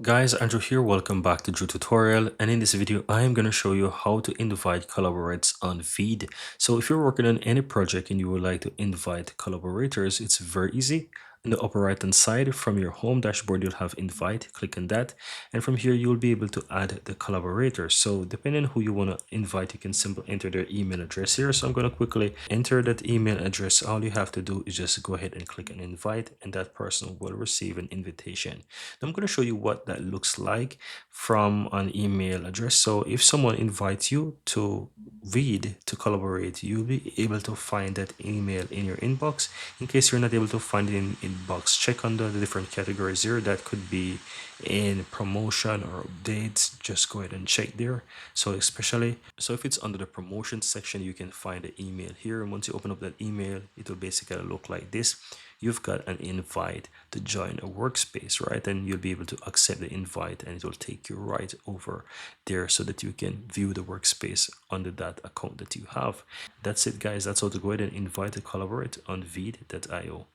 Guys, Andrew here. Welcome back to Drew Tutorial, and in this video I am going to show you how to invite collaborators on Veed. So if you're working on any project and you would like to invite collaborators, it's very easy. In the upper right hand side from your home dashboard, you'll have invite. Click on that, and from here you'll be able to add the collaborators. So depending on who you want to invite, you can simply enter their email address here. So I'm going to quickly enter that email address. All you have to do is just go ahead and click on invite, and that person will receive an invitation. I'm going to show you what that looks like from an email address. So if someone invites you to read to collaborate, you'll be able to find that email in your inbox. In case you're not able to find it in inbox, check under the different categories here. That could be in promotion or updates. Just go ahead and check there. So if it's under the promotion section, you can find the email here, and once you open up that email, it will basically look like this. You've got an invite to join a workspace, right? And you'll be able to accept the invite, and it will take you right over there so that you can view the workspace under that account that you have. That's it, guys. That's how to go ahead and invite to collaborate on Veed.io.